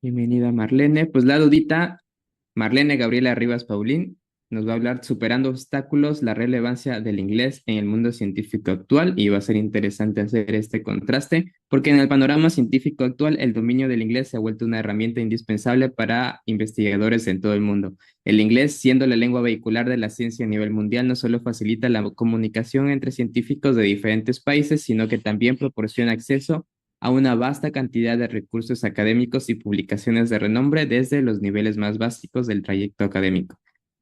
Bienvenida Marlene. Pues la dudita, Marlene Gabriela Rivas Paulín, nos va a hablar superando obstáculos, la relevancia del inglés en el mundo científico actual y va a ser interesante hacer este contraste porque en el panorama científico actual el dominio del inglés se ha vuelto una herramienta indispensable para investigadores en todo el mundo. El inglés, siendo la lengua vehicular de la ciencia a nivel mundial, no solo facilita la comunicación entre científicos de diferentes países, sino que también proporciona acceso a una vasta cantidad de recursos académicos y publicaciones de renombre desde los niveles más básicos del trayecto académico.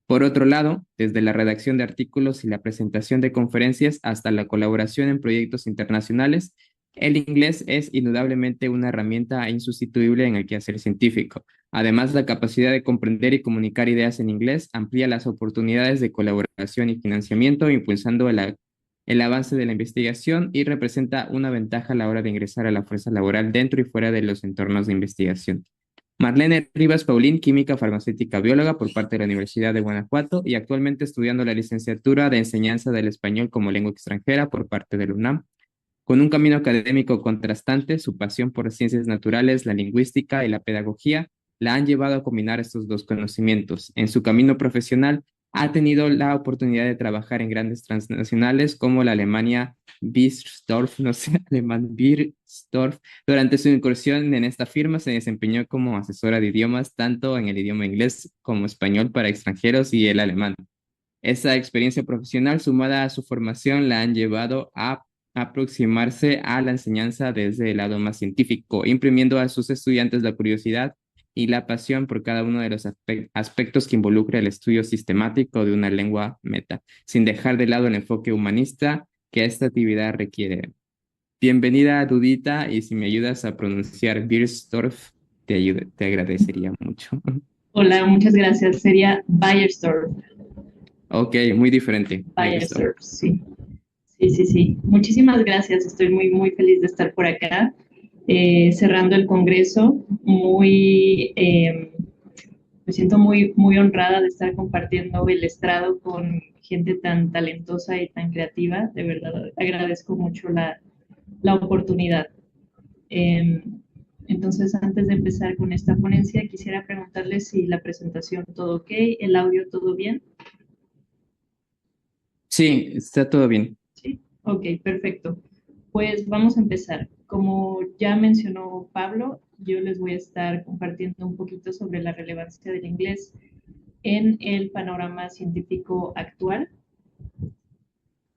Por otro lado, desde la redacción de artículos y la presentación de conferencias hasta la colaboración en proyectos internacionales, el inglés es indudablemente una herramienta insustituible en el quehacer científico. Además, la capacidad de comprender y comunicar ideas en inglés amplía las oportunidades de colaboración y financiamiento, impulsando el avance de la investigación y representa una ventaja a la hora de ingresar a la fuerza laboral dentro y fuera de los entornos de investigación. Marlene Rivas Paulín, química farmacéutica bióloga por parte de la Universidad de Guanajuato y actualmente estudiando la licenciatura de enseñanza del español como lengua extranjera por parte del UNAM. Con un camino académico contrastante, su pasión por las ciencias naturales, la lingüística y la pedagogía la han llevado a combinar estos dos conocimientos. En su camino profesional, ha tenido la oportunidad de trabajar en grandes transnacionales como la Alemania Biesdorf, no sé, alemán Biesdorf. Durante su incursión en esta firma se desempeñó como asesora de idiomas, tanto en el idioma inglés como español para extranjeros y el alemán. Esa experiencia profesional sumada a su formación la han llevado a aproximarse a la enseñanza desde el lado más científico, imprimiendo a sus estudiantes la curiosidad y la pasión por cada uno de los aspectos que involucra el estudio sistemático de una lengua meta, sin dejar de lado el enfoque humanista que esta actividad requiere. Bienvenida, Dudita, y si me ayudas a pronunciar Birsdorf, te agradecería mucho. Hola, muchas gracias. Sería Bayersdorf. Ok, muy diferente, Birsdorf. Bayersdorf, sí. Sí, sí, sí. Muchísimas gracias. Estoy muy, muy feliz de estar por acá, cerrando el congreso. Me siento muy, muy honrada de estar compartiendo el estrado con gente tan talentosa y tan creativa. De verdad, agradezco mucho la oportunidad. Eh, entonces, antes de empezar con esta ponencia, quisiera preguntarles si la presentación todo ok, el audio todo bien. Sí, está todo bien. Sí, ok, perfecto. Pues vamos a empezar. Como ya mencionó Pablo, yo les voy a estar compartiendo un poquito sobre la relevancia del inglés en el panorama científico actual.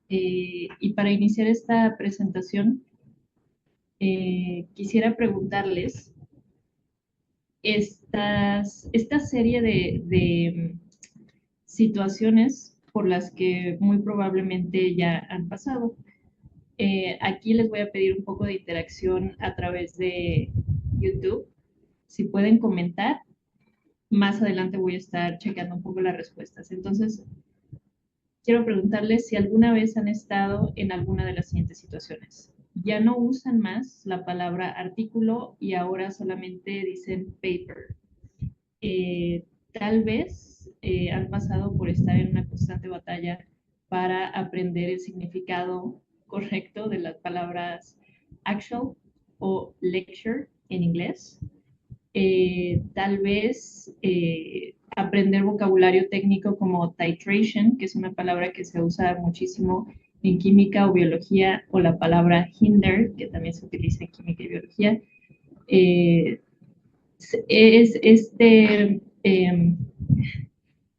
Y para iniciar esta presentación, quisiera preguntarles esta serie de situaciones por las que muy probablemente ya han pasado. Aquí les voy a pedir un poco de interacción a través de YouTube. Si pueden comentar, más adelante voy a estar checando un poco las respuestas. Entonces, quiero preguntarles si alguna vez han estado en alguna de las siguientes situaciones. Ya no usan más la palabra artículo y ahora solamente dicen paper. Tal vez han pasado por estar en una constante batalla para aprender el significado correcto de las palabras actual o lecture en inglés. Tal vez aprender vocabulario técnico como titration, que es una palabra que se usa muchísimo en química o biología, o la palabra hinder, que también se utiliza en química y biología. Eh, es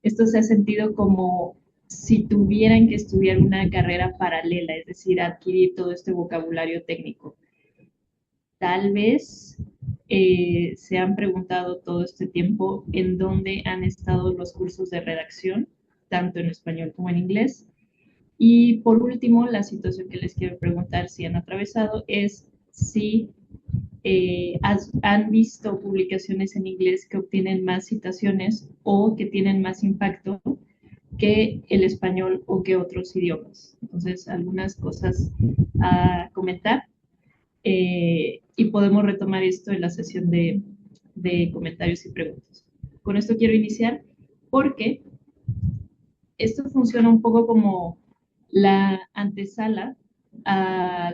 esto se ha sentido como si tuvieran que estudiar una carrera paralela, es decir, adquirir todo este vocabulario técnico. Tal vez se han preguntado todo este tiempo en dónde han estado los cursos de redacción, tanto en español como en inglés. Y por último, la situación que les quiero preguntar si han atravesado es si han visto publicaciones en inglés que obtienen más citaciones o que tienen más impacto que el español o que otros idiomas. Entonces, algunas cosas a comentar y podemos retomar esto en la sesión de comentarios y preguntas. Con esto quiero iniciar porque esto funciona un poco como la antesala a,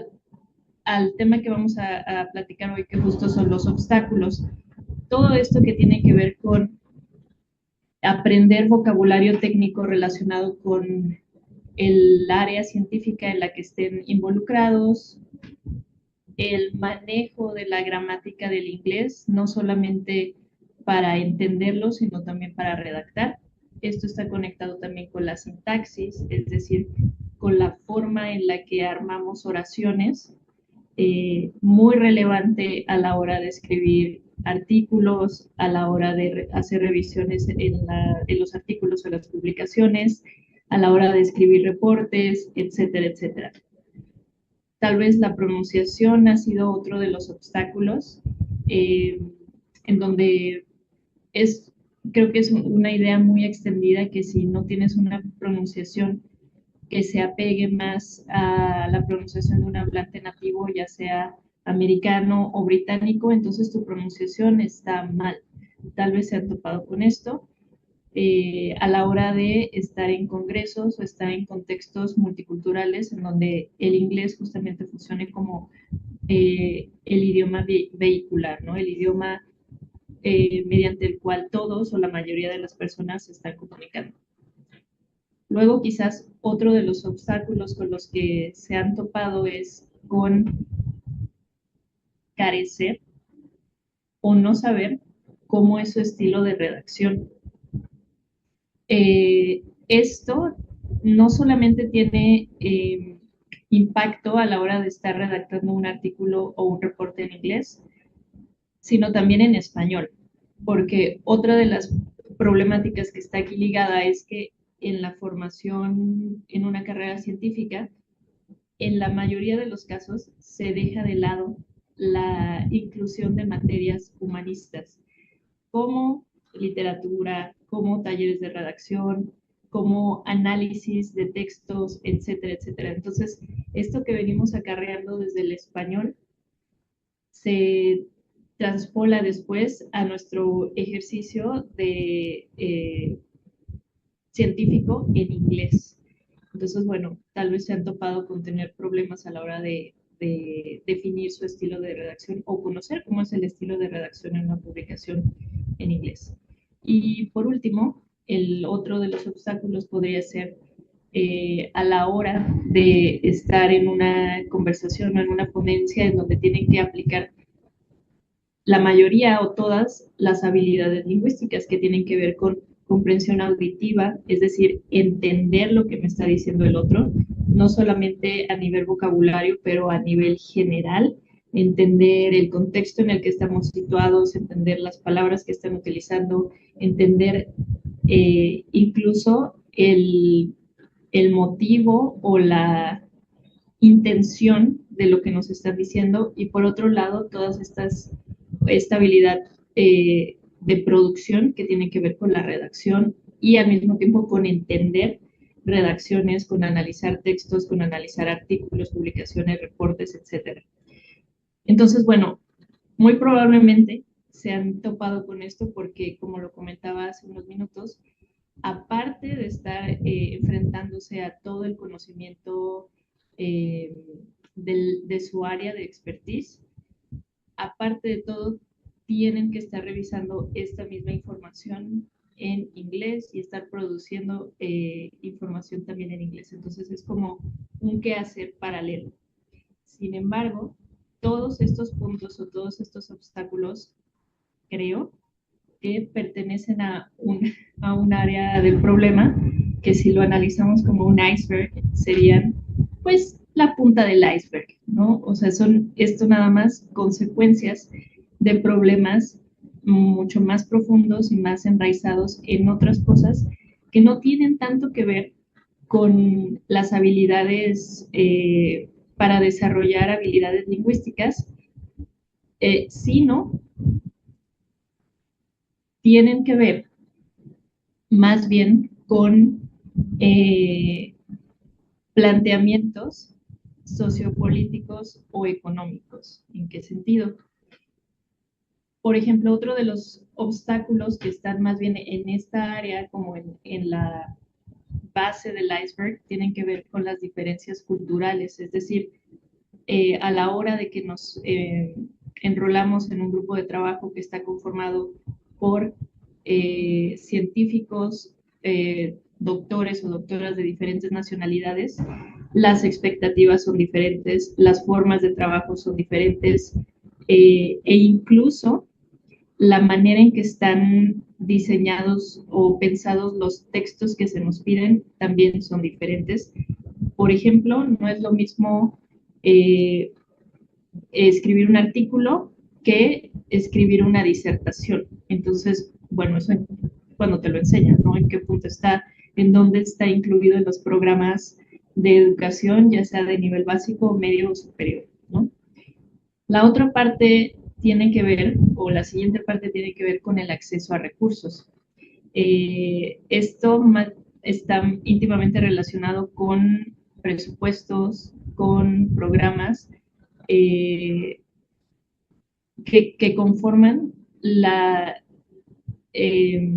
al tema que vamos a platicar hoy, que justo son los obstáculos. todo esto que tiene que ver con aprender vocabulario técnico relacionado con el área científica en la que estén involucrados, el manejo de la gramática del inglés, no solamente para entenderlo, sino también para redactar. Esto está conectado también con la sintaxis, es decir, con la forma en la que armamos oraciones, muy relevante a la hora de escribir artículos, a la hora de hacer revisiones en los artículos o las publicaciones, a la hora de escribir reportes, etcétera, etcétera. Tal vez la pronunciación ha sido otro de los obstáculos, eh, en donde es, creo que es una idea muy extendida que si no tienes una pronunciación que se apegue más a la pronunciación de un hablante nativo, ya sea americano o británico, entonces tu pronunciación está mal. Tal vez se han topado con esto a la hora de estar en congresos o estar en contextos multiculturales en donde el inglés justamente funcione como el idioma vehicular, ¿no? El idioma mediante el cual todos o la mayoría de las personas se están comunicando. Luego, quizás otro de los obstáculos con los que se han topado es con carecer o no saber cómo es su estilo de redacción. Esto no solamente tiene impacto a la hora de estar redactando un artículo o un reporte en inglés, sino también en español, porque otra de las problemáticas que está aquí ligada es que en la formación en una carrera científica, en la mayoría de los casos se deja de lado la inclusión de materias humanistas, como literatura, como talleres de redacción, como análisis de textos, etcétera, etcétera. Entonces, esto que venimos acarreando desde el español se transpola después a nuestro ejercicio de científico en inglés. Entonces, bueno, tal vez se han topado con tener problemas a la hora de definir su estilo de redacción o conocer cómo es el estilo de redacción en una publicación en inglés. Y por último, el otro de los obstáculos podría ser a la hora de estar en una conversación o en una ponencia en donde tienen que aplicar la mayoría o todas las habilidades lingüísticas que tienen que ver con comprensión auditiva, es decir, entender lo que me está diciendo el otro, no solamente a nivel vocabulario, pero a nivel general, entender el contexto en el que estamos situados, entender las palabras que están utilizando, entender incluso el motivo o la intención de lo que nos están diciendo y por otro lado todas esta habilidad de producción que tiene que ver con la redacción y al mismo tiempo con entender redacciones, con analizar textos, con analizar artículos, publicaciones, reportes, etcétera. Entonces, bueno, muy probablemente se han topado con esto porque, como lo comentaba hace unos minutos, aparte de estar enfrentándose a todo el conocimiento eh, de su área de expertise, aparte de todo, tienen que estar revisando esta misma información en inglés y estar produciendo información también en inglés. Entonces es como un quehacer paralelo. Sin embargo, todos estos puntos o todos estos obstáculos, creo, que pertenecen a un área del problema que si lo analizamos como un iceberg serían pues la punta del iceberg, ¿no? O sea, son esto nada más consecuencias de problemas mucho más profundos y más enraizados en otras cosas que no tienen tanto que ver con las habilidades para desarrollar habilidades lingüísticas, sino tienen que ver más bien con planteamientos sociopolíticos o económicos. ¿En qué sentido? Por ejemplo, otro de los obstáculos que están más bien en esta área, como en la base del iceberg, tienen que ver con las diferencias culturales, es decir, a la hora de que nos enrolamos en un grupo de trabajo que está conformado por científicos, doctores o doctoras de diferentes nacionalidades, las expectativas son diferentes, las formas de trabajo son diferentes, e incluso la manera en que están diseñados o pensados los textos que se nos piden también son diferentes. Por ejemplo, no es lo mismo escribir un artículo que escribir una disertación. Entonces, bueno, eso cuando te lo enseñan, ¿no? En qué punto está, en dónde está incluido en los programas de educación, ya sea de nivel básico, medio o superior, ¿no? La otra parte tiene que ver, o la siguiente parte tiene que ver con el acceso a recursos. Esto está íntimamente relacionado con presupuestos, con programas eh, que conforman la, eh,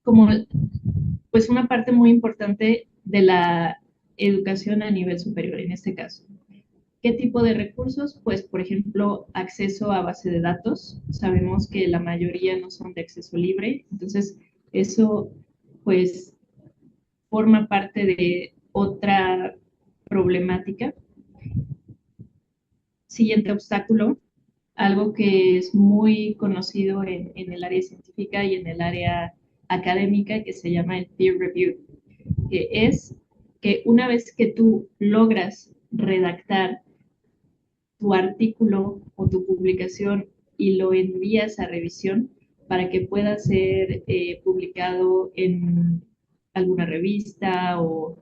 como pues una parte muy importante de la educación a nivel superior en este caso. ¿Qué tipo de recursos? Pues, por ejemplo, acceso a base de datos. Sabemos que la mayoría no son de acceso libre, entonces eso pues forma parte de otra problemática. Siguiente obstáculo, algo que es muy conocido en el área científica y en el área académica, que se llama el peer review, que es que una vez que tú logras redactar tu artículo o tu publicación y lo envías a revisión para que pueda ser publicado en alguna revista o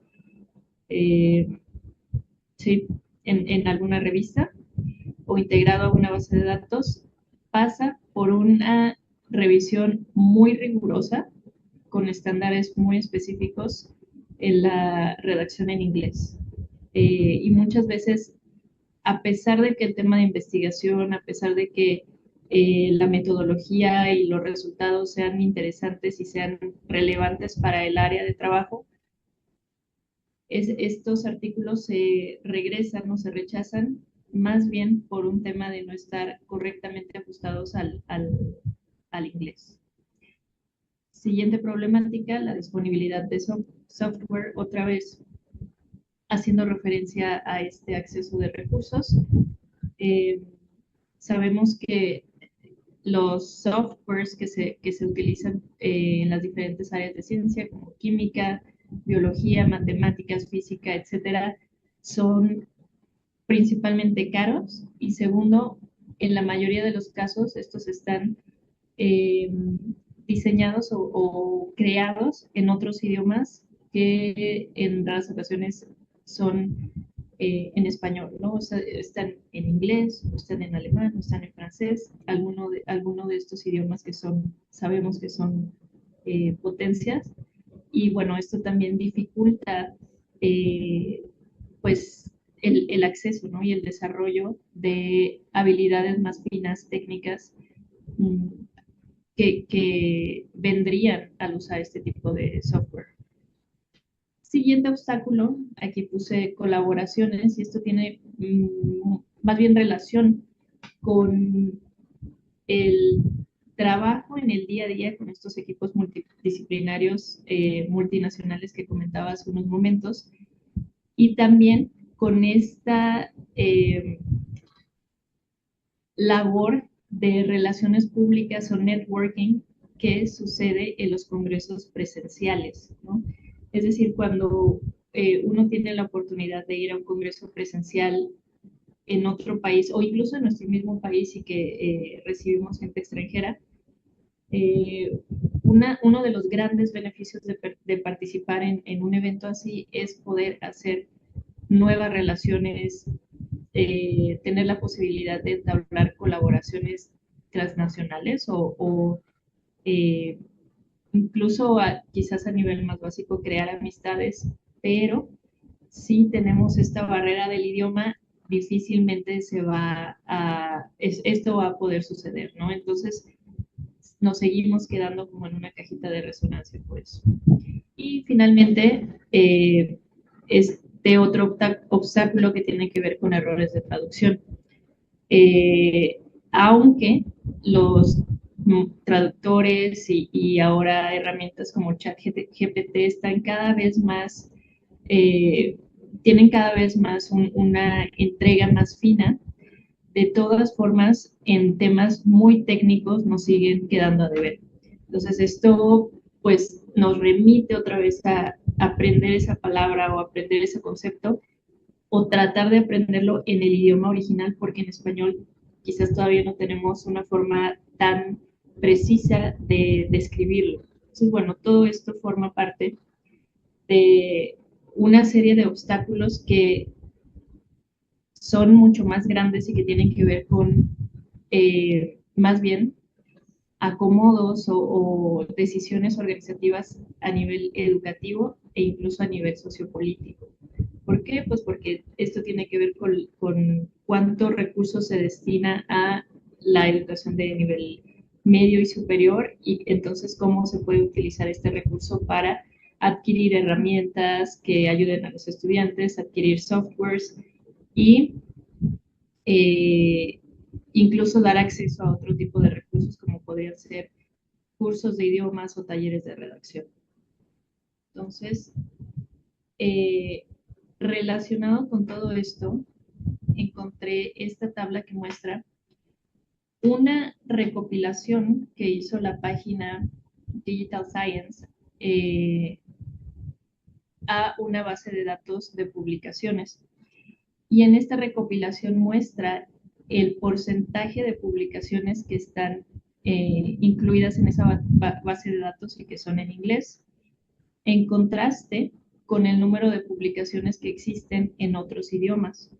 sí, en alguna revista o integrado a una base de datos, pasa por una revisión muy rigurosa con estándares muy específicos en la redacción en inglés. Y muchas veces, a pesar de que el tema de investigación, a pesar de que la metodología y los resultados sean interesantes y sean relevantes para el área de trabajo, estos artículos se regresan o se rechazan más bien por un tema de no estar correctamente ajustados al inglés. Siguiente problemática, la disponibilidad de software, otra vez haciendo referencia a este acceso de recursos. Eh, sabemos que los softwares que se utilizan en las diferentes áreas de ciencia, como química, biología, matemáticas, física, etcétera, son principalmente caros y segundo, en la mayoría de los casos estos están eh, diseñados o creados en otros idiomas que en raras ocasiones son en español, ¿no? O sea, están en inglés, o están en alemán, o están en francés, alguno de estos idiomas que son, sabemos que son potencias. Y bueno, esto también dificulta pues el acceso, ¿no? Y el desarrollo de habilidades más finas, técnicas, que vendrían al usar este tipo de software. Siguiente obstáculo, aquí puse colaboraciones y esto tiene más bien relación con el trabajo en el día a día con estos equipos multidisciplinarios multinacionales que comentaba hace unos momentos y también con esta labor de relaciones públicas o networking que sucede en los congresos presenciales, ¿no? Es decir, cuando uno tiene la oportunidad de ir a un congreso presencial en otro país o incluso en nuestro mismo país y que recibimos gente extranjera, uno de los grandes beneficios de participar en un evento así es poder hacer nuevas relaciones, tener la posibilidad de entablar colaboraciones transnacionales o incluso quizás a nivel más básico crear amistades, pero si tenemos esta barrera del idioma, difícilmente esto va a poder suceder, ¿no? Entonces nos seguimos quedando como en una cajita de resonancia por eso. Y finalmente, este otro obstáculo que tiene que ver con errores de traducción. eh, aunque los traductores y ahora herramientas como ChatGPT están cada vez más, eh, tienen cada vez más una entrega más fina. De todas formas, en temas muy técnicos nos siguen quedando a deber. Entonces, esto pues nos remite otra vez a aprender esa palabra o aprender ese concepto o tratar de aprenderlo en el idioma original, porque en español quizás todavía no tenemos una forma tan precisa de escribirlo. Entonces, bueno, todo esto forma parte de una serie de obstáculos que son mucho más grandes y que tienen que ver con más bien acomodos o decisiones organizativas a nivel educativo e incluso a nivel sociopolítico. ¿Por qué? Pues porque esto tiene que ver con cuántos recursos se destina a la educación de nivel medio y superior y entonces cómo se puede utilizar este recurso para adquirir herramientas que ayuden a los estudiantes, adquirir softwares y eh, incluso dar acceso a otro tipo de recursos como podrían ser cursos de idiomas o talleres de redacción. Entonces, eh, relacionado con todo esto, encontré esta tabla que muestra una recopilación que hizo la página Digital Science a una base de datos de publicaciones. Y en esta recopilación muestra el porcentaje de publicaciones que están incluidas en esa base de datos y que son en inglés, en contraste con el número de publicaciones que existen en otros idiomas.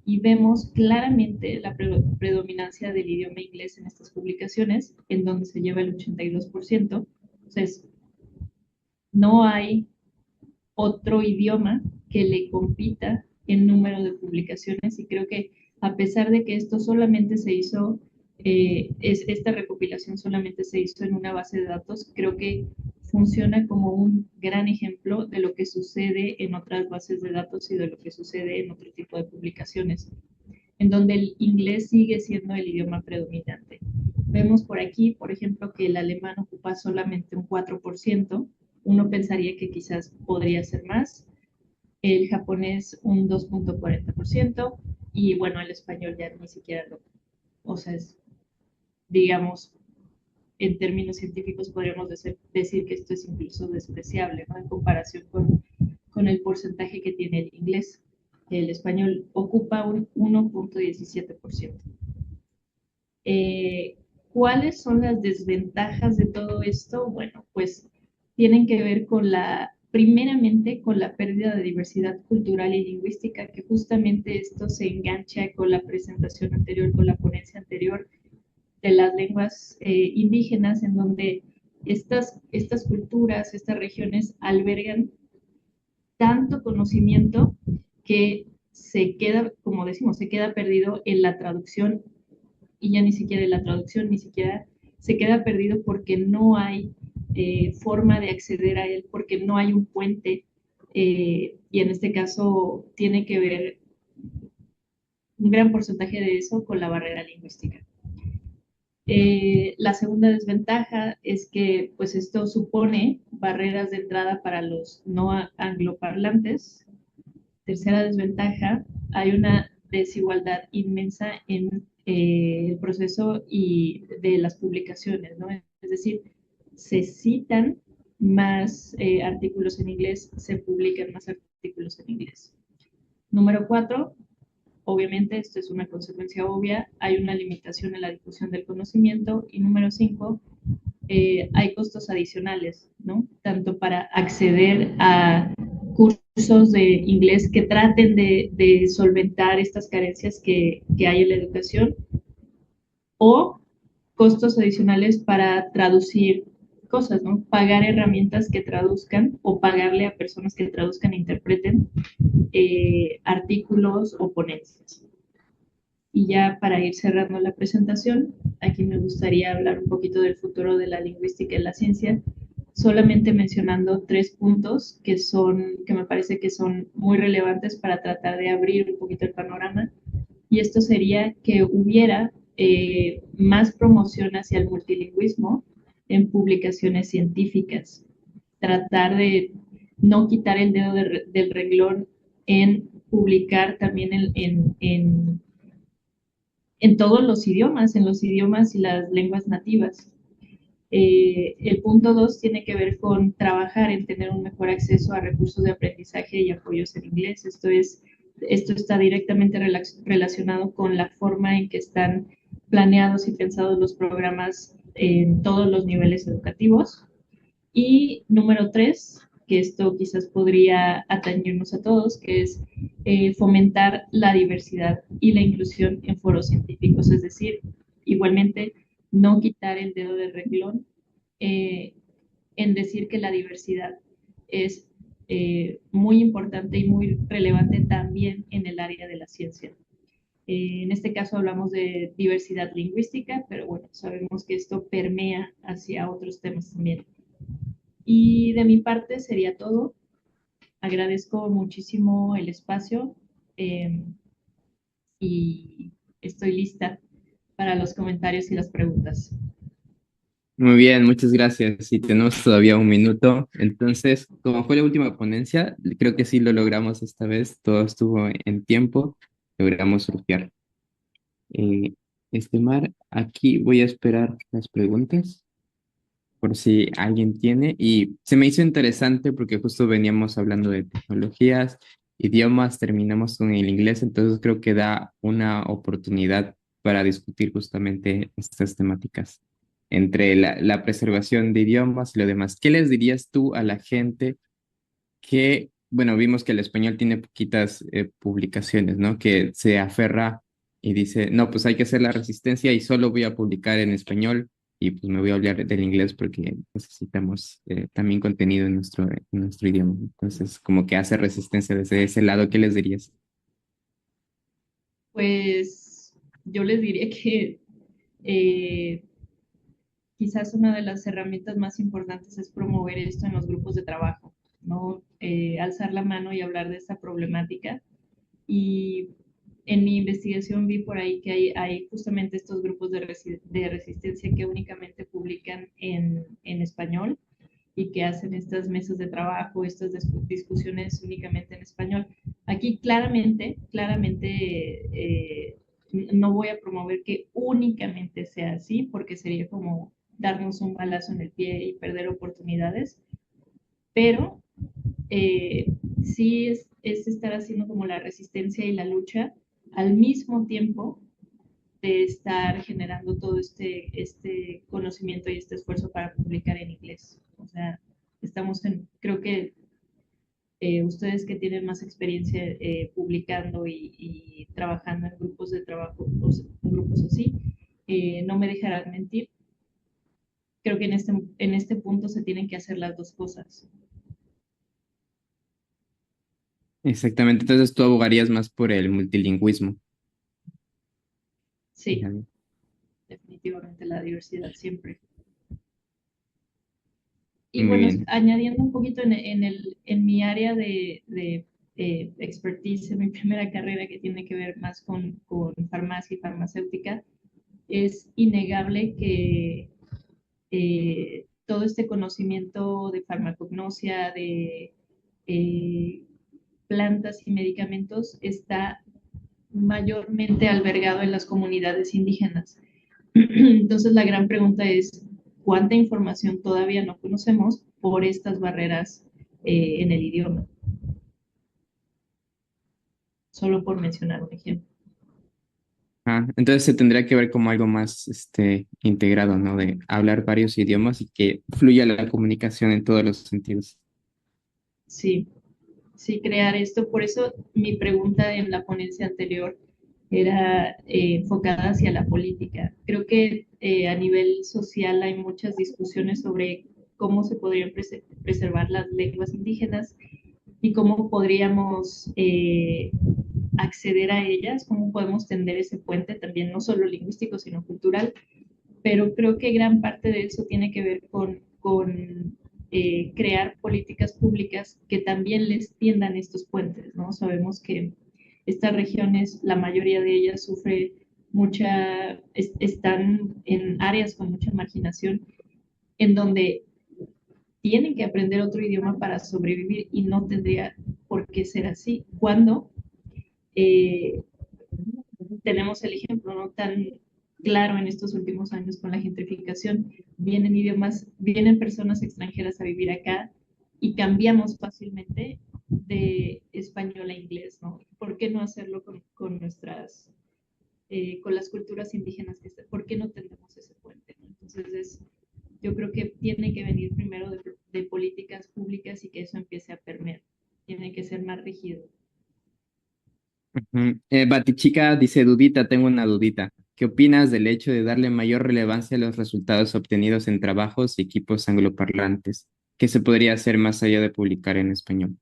Y vemos claramente la predominancia del idioma inglés en estas publicaciones, en donde se lleva el 82%. Entonces, no hay otro idioma que le compita en número de publicaciones y creo que a pesar de que esto solamente se hizo, esta recopilación solamente se hizo en una base de datos, creo que funciona como un gran ejemplo de lo que sucede en otras bases de datos y de lo que sucede en otro tipo de publicaciones, en donde el inglés sigue siendo el idioma predominante. Vemos por aquí, por ejemplo, que el alemán ocupa solamente un 4%, uno pensaría que quizás podría ser más, el japonés un 2.40% y bueno, el español ya ni siquiera lo, o sea, es, digamos, en términos científicos podríamos decir que esto es incluso despreciable, ¿no? En comparación con el porcentaje que tiene el inglés. El español ocupa un 1.17%. Eh, ¿Cuáles son las desventajas de todo esto? Bueno, pues tienen que ver con primeramente con la pérdida de diversidad cultural y lingüística, que justamente esto se engancha con la presentación anterior, con la ponencia anterior de las lenguas indígenas, en donde estas culturas, estas regiones albergan tanto conocimiento que se queda, como decimos, se queda perdido en la traducción y ya ni siquiera en la traducción, ni siquiera se queda perdido porque no hay forma de acceder a él, porque no hay un puente y en este caso tiene que ver un gran porcentaje de eso con la barrera lingüística. La segunda desventaja es que pues esto supone barreras de entrada para los no angloparlantes. Tercera desventaja, hay una desigualdad inmensa en el proceso y de las publicaciones, ¿no? Es decir, se citan más artículos en inglés, se publican más artículos en inglés. Número 4, obviamente esto es una consecuencia obvia, hay una limitación en la difusión del conocimiento. Y número 5, hay costos adicionales, ¿no? Tanto para acceder a cursos de inglés que traten de solventar estas carencias que hay en la educación, o costos adicionales para traducir cosas, ¿no? Pagar herramientas que traduzcan o pagarle a personas que traduzcan e interpreten artículos o ponencias. Y ya para ir cerrando la presentación, aquí me gustaría hablar un poquito del futuro de la lingüística y la ciencia, solamente mencionando 3 puntos que me parece que son muy relevantes para tratar de abrir un poquito el panorama. y esto sería que hubiera más promoción hacia el multilingüismo en publicaciones científicas, tratar de no quitar el dedo del renglón en publicar también en todos los idiomas, en los idiomas y las lenguas nativas. El punto 2 tiene que ver con trabajar en tener un mejor acceso a recursos de aprendizaje y apoyos en inglés. Esto está directamente relacionado con la forma en que están planeados y pensados los programas en todos los niveles educativos. Y número 3, que esto quizás podría atañirnos a todos, que es fomentar la diversidad y la inclusión en foros científicos, es decir, igualmente no quitar el dedo del renglón eh, en decir que la diversidad es muy importante y muy relevante también en el área de la ciencia. En este caso hablamos de diversidad lingüística, pero bueno, sabemos que esto permea hacia otros temas también. Y de mi parte sería todo. Agradezco muchísimo el espacio eh, y estoy lista para los comentarios y las preguntas. Muy bien, muchas gracias. Y tenemos todavía un minuto. Entonces, como fue la última ponencia, creo que sí lo logramos esta vez. Todo estuvo en tiempo. Logramos surfear. Eh, Mar, aquí voy a esperar las preguntas por si alguien tiene. Y se me hizo interesante porque justo veníamos hablando de tecnologías, idiomas, terminamos con el inglés, entonces creo que da una oportunidad para discutir justamente estas temáticas entre la preservación de idiomas y lo demás. ¿Qué les dirías tú a la gente que, bueno, vimos que el español tiene poquitas publicaciones, ¿no? Que se aferra y dice, no, pues hay que hacer la resistencia y solo voy a publicar en español y pues me voy a hablar del inglés porque necesitamos también contenido en nuestro idioma. Entonces, como que hace resistencia desde ese lado, ¿qué les dirías? Pues yo les diría que eh, quizás una de las herramientas más importantes es promover esto en los grupos de trabajo, ¿no? Alzar la mano y hablar de esta problemática. Y en mi investigación vi por ahí que hay justamente estos grupos de resistencia que únicamente publican en español y que hacen estas mesas de trabajo, estas discusiones únicamente en español. Aquí no voy a promover que únicamente sea así, porque sería como darnos un balazo en el pie y perder oportunidades, pero eh, sí es estar haciendo como la resistencia y la lucha al mismo tiempo de estar generando todo este conocimiento y este esfuerzo para publicar en inglés. O sea, creo que ustedes que tienen más experiencia publicando y trabajando en grupos de trabajo, en grupos así, no me dejarán mentir. Creo que en este punto se tienen que hacer las dos cosas. Exactamente, entonces tú abogarías más por el multilingüismo. Sí, definitivamente la diversidad siempre. Y Muy bueno, bien. añadiendo un poquito en mi área de expertise, en mi primera carrera que tiene que ver más con farmacia y farmacéutica, es innegable que todo este conocimiento de farmacognosia, de eh, plantas y medicamentos está mayormente albergado en las comunidades indígenas. Entonces la gran pregunta es, ¿cuánta información todavía no conocemos por estas barreras en el idioma? Solo por mencionar un ejemplo. Ah, entonces se tendría que ver como algo más integrado, ¿no? De hablar varios idiomas y que fluya la comunicación en todos los sentidos. Sí, sí, crear esto. Por eso mi pregunta en la ponencia anterior era enfocada hacia la política. Creo que a nivel social hay muchas discusiones sobre cómo se podrían preservar las lenguas indígenas y cómo podríamos acceder a ellas, cómo podemos tender ese puente también, no solo lingüístico, sino cultural, pero creo que gran parte de eso tiene que ver con crear políticas públicas que también les tiendan estos puentes, ¿no? Sabemos que estas regiones, la mayoría de ellas sufre están en áreas con mucha marginación, en donde tienen que aprender otro idioma para sobrevivir y no tendría por qué ser así. Cuando eh, tenemos el ejemplo no tan claro en estos últimos años con la gentrificación, vienen personas extranjeras a vivir acá y cambiamos fácilmente de español a inglés, ¿no? ¿Por qué no hacerlo con las culturas indígenas ¿por qué no tenemos ese puente? ¿No? Entonces yo creo que tiene que venir primero de políticas públicas y que eso empiece a permear, tiene que ser más rígido. Batichica dice, Dudita, tengo una dudita. ¿Qué opinas del hecho de darle mayor relevancia a los resultados obtenidos en trabajos y equipos angloparlantes? ¿Qué se podría hacer más allá de publicar en español?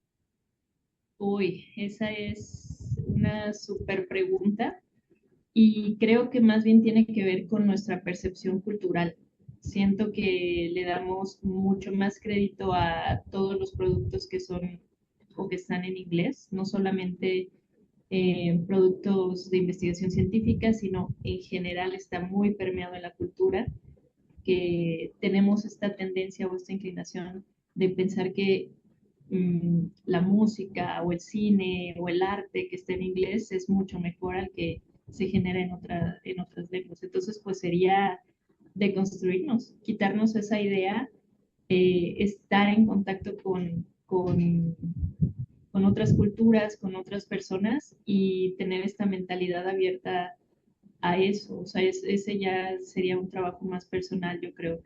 Uy, esa es una súper pregunta y creo que más bien tiene que ver con nuestra percepción cultural. Siento que le damos mucho más crédito a todos los productos que son o que están en inglés, no solamente productos de investigación científica, sino en general está muy permeado en la cultura, que tenemos esta tendencia o esta inclinación de pensar que la música o el cine o el arte que está en inglés es mucho mejor al que se genera en otras lenguas. Entonces, pues sería deconstruirnos, quitarnos esa idea, estar en contacto con otras culturas, con otras personas y tener esta mentalidad abierta a eso. O sea, ese ya sería un trabajo más personal, yo creo.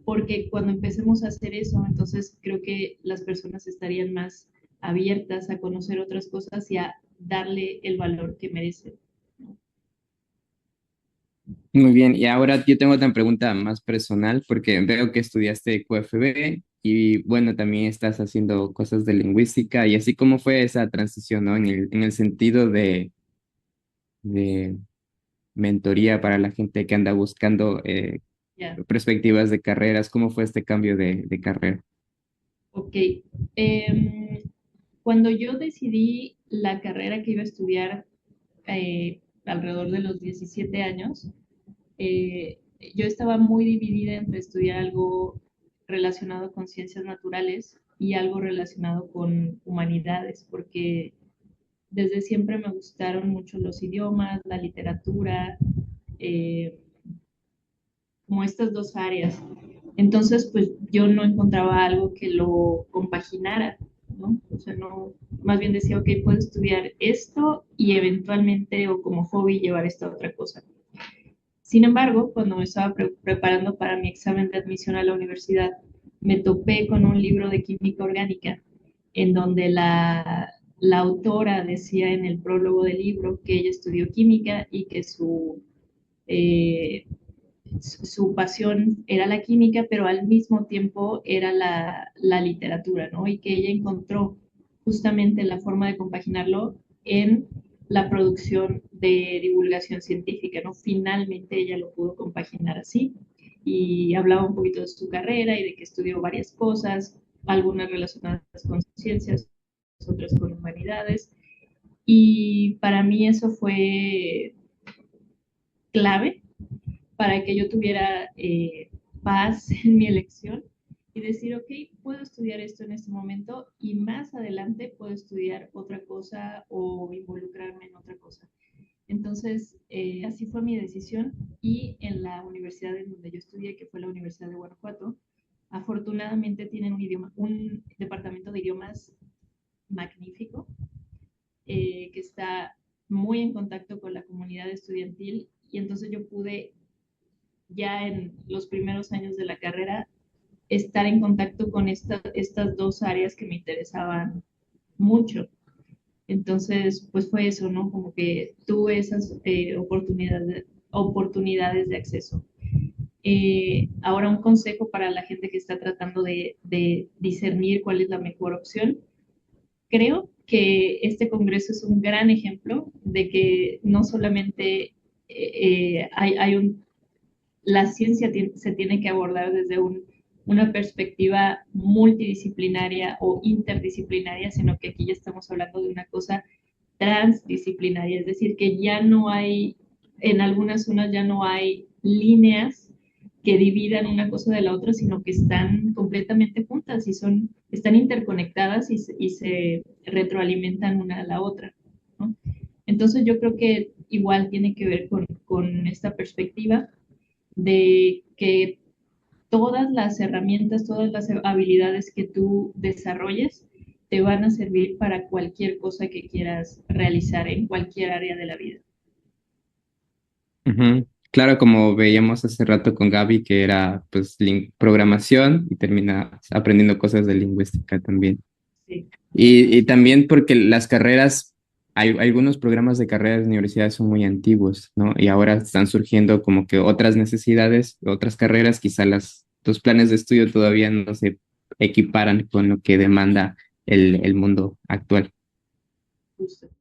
Porque cuando empecemos a hacer eso, entonces creo que las personas estarían más abiertas a conocer otras cosas y a darle el valor que merecen. Muy bien, y ahora yo tengo otra pregunta más personal porque veo que estudiaste QFB y bueno, también estás haciendo cosas de lingüística y así como fue esa transición, ¿no? En el sentido de mentoría para la gente que anda buscando Ya, perspectivas de carreras, ¿cómo fue este cambio de carrera? ok. Cuando yo decidí la carrera que iba a estudiar alrededor de los 17 años, eh, yo estaba muy dividida entre estudiar algo relacionado con ciencias naturales y algo relacionado con humanidades, porque desde siempre me gustaron mucho los idiomas, la literatura, eh, como estas dos áreas. Entonces, pues yo no encontraba algo que lo compaginara, ¿no? O sea, no, más bien decía, ok, puedo estudiar esto y eventualmente o como hobby llevar esta otra cosa. Sin embargo, cuando me estaba preparando para mi examen de admisión a la universidad, me topé con un libro de química orgánica en donde la autora decía en el prólogo del libro que ella estudió química y que eh, su pasión era la química, pero al mismo tiempo era la literatura, ¿no? Y que ella encontró justamente la forma de compaginarlo en la producción de divulgación científica, ¿no? Finalmente ella lo pudo compaginar así y hablaba un poquito de su carrera y de que estudió varias cosas, algunas relacionadas con ciencias, otras con humanidades. Y para mí eso fue clave para que yo tuviera paz en mi elección y decir, ok, puedo estudiar esto en este momento y más adelante puedo estudiar otra cosa o involucrarme en otra cosa. Entonces, así fue mi decisión y en la universidad en donde yo estudié, que fue la Universidad de Guanajuato, afortunadamente tienen un departamento de idiomas magnífico, que está muy en contacto con la comunidad estudiantil y entonces yo pude ya en los primeros años de la carrera estar en contacto con estas dos áreas que me interesaban mucho. Entonces, pues fue eso, ¿no? Como que tuve esas oportunidades de acceso. Ahora un consejo para la gente que está tratando de discernir cuál es la mejor opción. Creo que este congreso es un gran ejemplo de que no solamente hay la ciencia se tiene que abordar desde una perspectiva multidisciplinaria o interdisciplinaria, sino que aquí ya estamos hablando de una cosa transdisciplinaria, es decir, que ya no hay, en algunas zonas ya no hay líneas que dividan una cosa de la otra, sino que están completamente juntas y están interconectadas y se retroalimentan una a la otra, ¿no? Entonces yo creo que igual tiene que ver con esta perspectiva de que todas las herramientas, todas las habilidades que tú desarrolles te van a servir para cualquier cosa que quieras realizar en cualquier área de la vida. Ujú. Claro, como veíamos hace rato con Gaby, que era pues programación y termina aprendiendo cosas de lingüística también. Sí, Y también porque las carreras, hay algunos programas de carreras de universidades son muy antiguos, ¿no? Y ahora están surgiendo como que otras necesidades, otras carreras, quizá los planes de estudio todavía no se equiparan con lo que demanda el mundo actual. justo.